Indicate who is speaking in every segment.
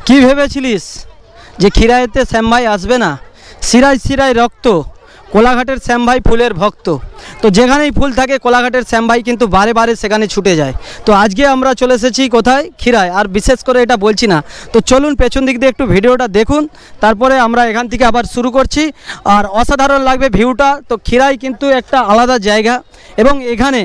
Speaker 1: কি ভেবেছিলিস যে খিরাইতে শ্যাম ভাই আসবে না? শিরায় শিরায় রক্ত, কোলাঘাটের শ্যাম ভাই ফুলের ভক্ত। তো যেখানেই ফুল থাকে কোলাঘাটের শ্যাম ভাই কিন্তু বারে বারে সেখানে ছুটে যায়। তো আজকে আমরা চলে এসেছি কোথায়? খিরায়। আর বিশেষ করে এটা বলছি না, তো চলুন পেছন দিক দিয়ে একটু ভিডিওটা দেখুন, তারপরে আমরা এখান থেকে আবার শুরু করছি। আর অসাধারণ লাগবে ভিউটা। তো খিরাই কিন্তু একটা আলাদা জায়গা এবং এখানে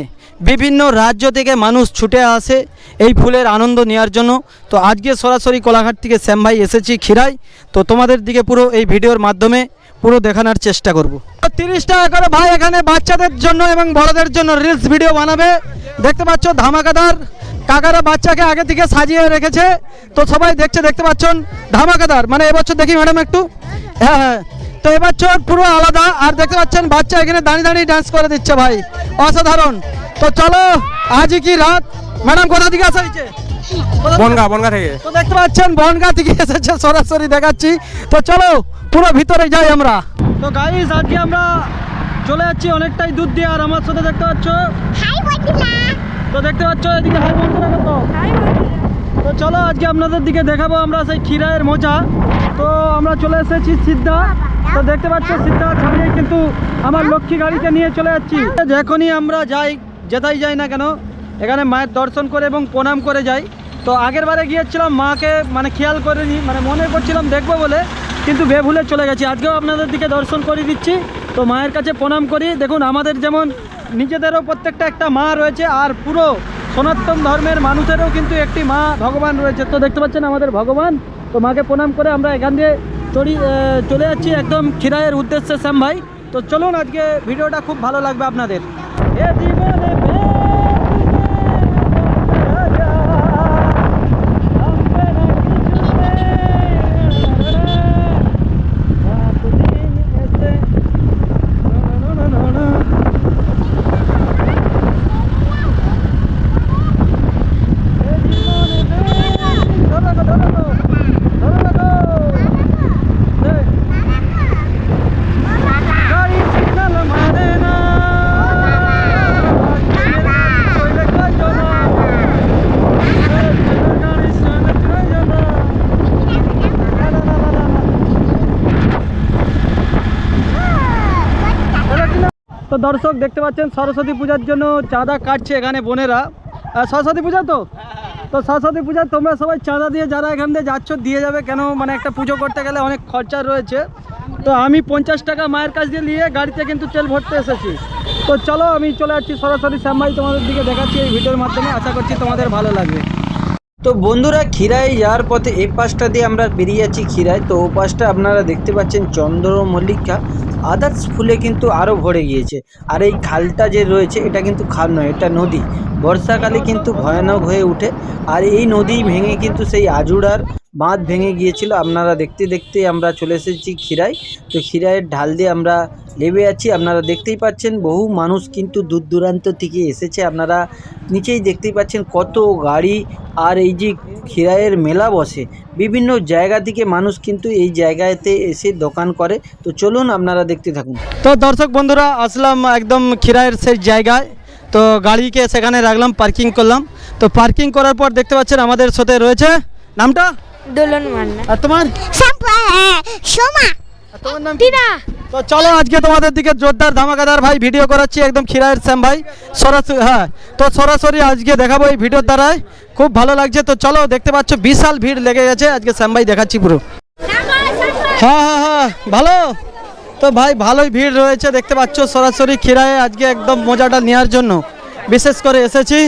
Speaker 1: বিভিন্ন রাজ্য থেকে মানুষ ছুটে আসে এই ফুলের আনন্দ নেওয়ার জন্য। তো আজকে সরাসরি কোলাঘাট থেকে শ্যাম ভাই এসেছি খিরাই। তো তোমাদের দিকে পুরো এই ভিডিওর মাধ্যমে পুরো দেখানোর চেষ্টা করব। 30 টাকা করে ভাই এখানে বাচ্চাদের জন্য এবং বড়দের জন্য রিলস ভিডিও বানাবে। দেখতে পাচ্ছ ধামাকাদার কাকারা বাচ্চাকে আগে থেকে সাজিয়ে রেখেছে। তো সবাই দেখছে, দেখতে পাচ্ছেন ধামাকাদার। মানে এবছর দেখি ম্যাডাম একটু, হ্যাঁ হ্যাঁ, তো এবছর পুরো আলাদা। আর দেখতে পাচ্ছেন বাচ্চা এখানে দাঁড়িয়ে দাঁড়িয়ে ডান্স করে দিচ্ছে ভাই, অসাধারণ। তো চলো, আজ কি রাত। ম্যাডাম কোথা থেকে আসা হয়েছে?
Speaker 2: বনগা থেকে।
Speaker 1: তো দেখতে পাচ্ছেন বনগা থেকে এসেছে, সরাসরি দেখাচ্ছি। তো চলো পুরো ভিতরে যাই আমরা। তো গাইস আজকে আমরা চলে যাচ্ছি অনেকটাই দূর দিয়ে। আর আমার সাথে দেখতে পাচ্ছ, তো দেখতে পাচ্ছ এদিকে হাই বন্ধুরা কত। তো চলো আজকে আপনাদের দিকে দেখাবো আমরা সেই খিরাইয়ের মজা। তো আমরা চলে এসেছি সিদ্ধা। তো দেখতে পাচ্ছ সিদ্ধা ছাড়িয়ে কিন্তু আমার লক্ষ্মী গাড়িকে নিয়ে চলে যাচ্ছি। যখনই আমরা যাই, যেটাই যাই না কেন, এখানে মায়ের দর্শন করে এবং প্রণাম করে যাই। তো আগের বারে গিয়েছিলাম, মাকে মানে খেয়াল করিনি, মানে মনে করছিলাম দেখবো বলে, কিন্তু বেভুলে চলে গেছি। আজকেও আপনাদের দিকে দর্শন করে দিচ্ছি। তো মায়ের কাছে প্রণাম করি। দেখুন আমাদের যেমন নিজেদেরও প্রত্যেকটা একটা মা রয়েছে, আর পুরো সনাতন ধর্মের মানুষেরও কিন্তু একটি মা ভগবান রয়েছে। তো দেখতে পাচ্ছেন আমাদের ভগবান। তো মাকে প্রণাম করে আমরা এখান দিয়ে চলে যাচ্ছি একদম খিরাইয়ের উদ্দেশ্যে শ্যাম ভাই। তো চলুন, আজকে ভিডিওটা খুব ভালো লাগবে আপনাদের। তো দর্শক দেখতে পাচ্ছেন সরস্বতী পূজার জন্য চাঁদা কাটছে এখানে বোনেরা। সরস্বতী পূজা তো সরস্বতী পূজা তোমরা সবাই চাঁদা দিয়ে যারা এখান দিয়ে যাচ্ছ দিয়ে যাবে, কেন মানে একটা পুজো করতে গেলে অনেক খরচা রয়েছে। তো আমি 50 টাকা মায়ের কাছ দিয়ে নিয়ে গাড়িতে কিন্তু তেল ভরতে এসেছি। তো চলো আমি চলে যাচ্ছি সরাসরি শ্যাম ভাই তোমাদের দিকে দেখাচ্ছি এই ভিডিওর মাধ্যমে। আশা করছি তোমাদের ভালো লাগবে। তো বন্ধুরা খিরাই যাওয়ার পথে এই পাশটা দিয়ে আমরা বেরিয়ে যাচ্ছি খিরাই। তো ও পাশটা আপনারা দেখতে পাচ্ছেন চন্দ্রমল্লিকা আদার্স ফুলে কিন্তু আরও ভরে গিয়েছে। আর এই খালটা যে রয়েছে এটা কিন্তু খাল নয়, এটা নদী। বর্ষাকালে কিন্তু ভয়ানক হয়ে ওঠে। আর এই নদী ভেঙে কিন্তু সেই আজুড়ার বাঁধ ভেঙে গিয়েছিল। আপনারা দেখতে দেখতে আমরা চলে এসেছি খিরাই। তো খিরাইয়ের ঢাল দিয়ে আমরা নেমে যাচ্ছি। আপনারা দেখতেই পাচ্ছেন বহু মানুষ কিন্তু দূর দূরান্ত থেকে এসেছে। আপনারা নিচেই দেখতেই পাচ্ছেন কত গাড়ি। আর এই যে খিরাইয়ের মেলা বসে, বিভিন্ন জায়গা থেকে মানুষ কিন্তু এই জায়গাতে এসে দোকান করে। তো চলুন আপনারা দেখতে থাকুন। তো দর্শক বন্ধুরা আসলাম একদম খিরাইয়ের সেই জায়গায়। তো গাড়িকে সেখানে রাখলাম, পার্কিং করলাম। তো পার্কিং করার পর দেখতে পাচ্ছেন আমাদের সাথে রয়েছে, নামটা
Speaker 3: দোলন মান্না।
Speaker 1: আর তোমার?
Speaker 3: সোমা।
Speaker 1: আর তোমার নাম টিনা। তো চলো আজকে তোমাদের দিকে জোরদার ধামাকাদার ভাই ভিডিও করাচ্ছি একদম খিরাইয়ের শ্যাম ভাই সরাসরি। হ্যাঁ, তো সরাসরি আজকে দেখাবো এই ভিডিওর দ্বারাই, খুব ভালো লাগছে। তো চলো দেখতে পাচ্ছ বিশাল ভিড় লেগে গেছে আজকে শ্যাম ভাই দেখাচ্ছি পুরো। হ্যাঁ হ্যাঁ হ্যাঁ, ভালো। তো ভাই ভালোই ভিড় রয়েছে দেখতে পাচ্ছ সরাসরি খিরাইয়ে আজকে একদম মজাটা নেওয়ার জন্য বিশেষ করে এসেছি।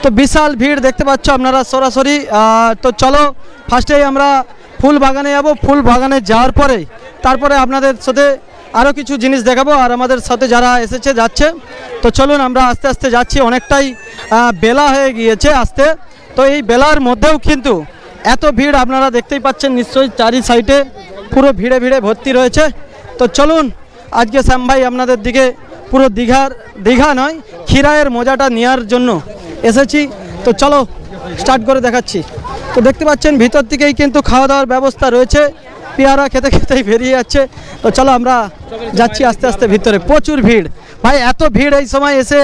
Speaker 1: তো বিশাল ভিড় দেখতে পাচ্ছ আপনারা সরাসরি। তো চলো ফার্স্টেই আমরা ফুল বাগানে যাবো। ফুল বাগানে যাওয়ার পরে তারপরে আপনাদের সাথে আরও কিছু জিনিস দেখাবো। আর আমাদের সাথে যারা এসেছে যাচ্ছে, তো চলুন আমরা আস্তে আস্তে যাচ্ছি। অনেকটাই বেলা হয়ে গিয়েছে আসতে। তো এই বেলার মধ্যেও কিন্তু এত ভিড় আপনারা দেখতেই পাচ্ছেন নিশ্চয়ই, চারি সাইডে পুরো ভিড়ে ভিড়ে ভর্তি রয়েছে। তো চলুন আজকে শ্যাম ভাই আপনাদের দিকে পুরো দীঘা নয় খিরাইয়ের মজাটা নেওয়ার জন্য এসেছি। তো চলো স্টার্ট করে দেখাচ্ছি। তো দেখতে পাচ্ছেন ভিতর থেকেই কিন্তু খাওয়া দাওয়ার ব্যবস্থা রয়েছে, পেয়ারা খেতে খেতেই বেরিয়ে যাচ্ছে। তো চলো আমরা যাচ্ছি আস্তে আস্তে ভিতরে। প্রচুর ভিড়, ভাই এত ভিড় এই সময় এসে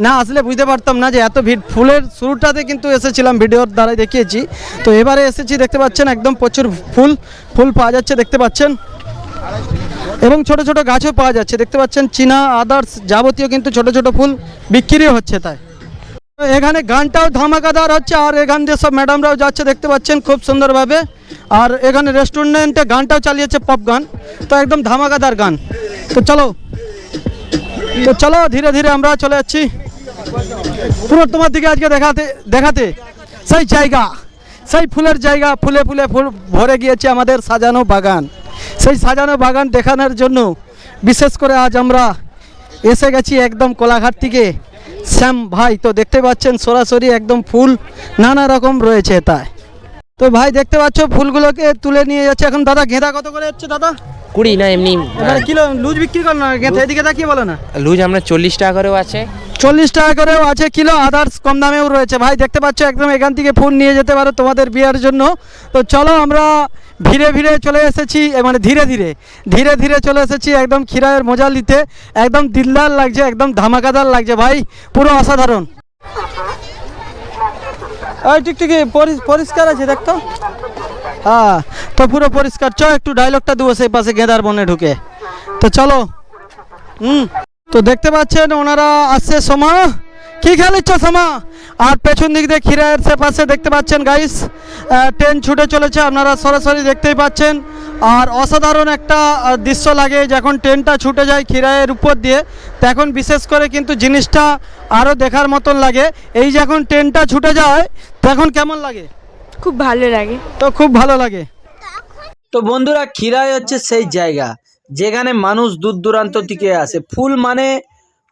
Speaker 1: না আসলে বুঝতে পারতাম না যে এত ভিড়। ফুলের শুরুটাতে কিন্তু এসেছিলাম, ভিডিওর দ্বারাই দেখিয়েছি। তো এবারে এসেছি, দেখতে পাচ্ছেন একদম প্রচুর ফুল ফুল পাওয়া যাচ্ছে দেখতে পাচ্ছেন, এবং ছোট ছোট গাছও পাওয়া যাচ্ছে দেখতে পাচ্ছেন। চীনা আদার্স যাবতীয় কিন্তু ছোট ছোট ফুল বিক্রিও হচ্ছে। তাই তো এখানে গানটাও ধামাকাদার হচ্ছে, আর এখান দিয়ে সব ম্যাডামরাও যাচ্ছে দেখতে পাচ্ছেন খুব সুন্দরভাবে। আর এখানে রেস্টুরেন্টে গানটাও চালিয়েছে, পপ গান, তো একদম ধামাকাদার গান। তো চলো ধীরে ধীরে আমরা চলে যাচ্ছি পুরো তোমার দিকে আজকে দেখাতে সেই জায়গা, সেই ফুলের জায়গা, ফুলে ফুলে ফুল ভরে গিয়েছে আমাদের সাজানো বাগান। সেই সাজানো বাগান দেখানোর জন্য বিশেষ করে আজ আমরা এসে গেছি একদম কোলাঘাট থেকে শ্যাম ভাই। তো দেখতে পাচ্ছেন সরাসরি একদম ফুল নানা রকম রয়েছে। তাই তো ভাই দেখতে পাচ্ছ ফুলগুলোকে তুলে নিয়ে যাচ্ছে এখন। দাদা গেঁদা কত করে যাচ্ছে দাদা?
Speaker 2: 20 না এমনি
Speaker 1: এবারে কিলো লুজ বিক্রি করো না গেঁদা, এদিকে তাকিয়ে বলো না।
Speaker 2: লুজ আমরা 40 টাকা করেও আছে,
Speaker 1: 40 টাকা করেও আছে কিলো, আদার্স কম দামেও রয়েছে। ভাই দেখতে পাচ্ছ একদম এখান থেকে ফুল নিয়ে যেতে পারো তোমাদের বিয়ের জন্য। তো চলো আমরা ধীরে ধীরে চলে এসেছি, মানে ধীরে ধীরে চলে এসেছি একদম খিরায়ের মজা নিতে। একদম দিলদার লাগছে, একদম ধামাকাদার লাগছে ভাই, পুরো অসাধারণ। ওই টিকটিকি পরিষ্কার আছে দেখতো। হ্যাঁ তো পুরো পরিষ্কার। চ একটু ডায়লগটা দেবো সেই পাশে গেঁদার বনে ঢুকে। তো চলো। তো দেখতে পাচ্ছেন ওনারা আসছে। সোমা কি খেলিচ্ছ সোমা? আর পেছন দিক দিয়ে খিরায়ের সে পাশে দেখতে পাচ্ছেন গাইস ট্রেন ছুটে চলেছে, আপনারা সরাসরি দেখতেই পাচ্ছেন। আর অসাধারণ একটা দৃশ্য লাগে যখন ট্রেনটা ছুটে যায় খিরায়ের উপর দিয়ে, তখন বিশেষ করে কিন্তু জিনিসটা আরও দেখার মতন লাগে। এই যখন ট্রেনটা ছুটে যায় তখন কেমন লাগে?
Speaker 3: খুব ভালো লাগে।
Speaker 1: তো খুব ভালো লাগে। তো বন্ধুরা খিরায় হচ্ছে সেই জায়গা যেখানে মানুষ দূর দূরান্ত থেকে আসে। ফুল মানে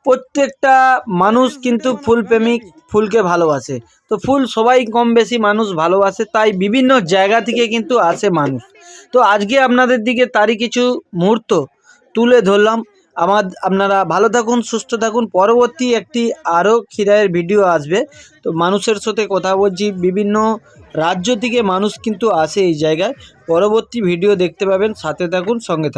Speaker 1: প্রত্যেকটা মানুষ কিন্তু ফুল প্রেমিক, ফুলকে ভালোবাসে। তো ফুল সবাই কম বেশি মানুষ ভালোবাসে, তাই বিভিন্ন জায়গা থেকে কিন্তু আসে মানুষ। তো আজকে আপনাদের দিকে তারই কিছু মুহূর্ত তুলে ধরলাম। আপনারা ভালো থাকুন, সুস্থ থাকুন। পরবর্তী একটি আরও খিরায়ের ভিডিও আসবে। তো মানুষের সাথে কথা বলছি, বিভিন্ন রাজ্য থেকে মানুষ কিন্তু আসে এই জায়গায়। পরবর্তী ভিডিও দেখতে পাবেন, সাথে থাকুন, সঙ্গে থাকুন।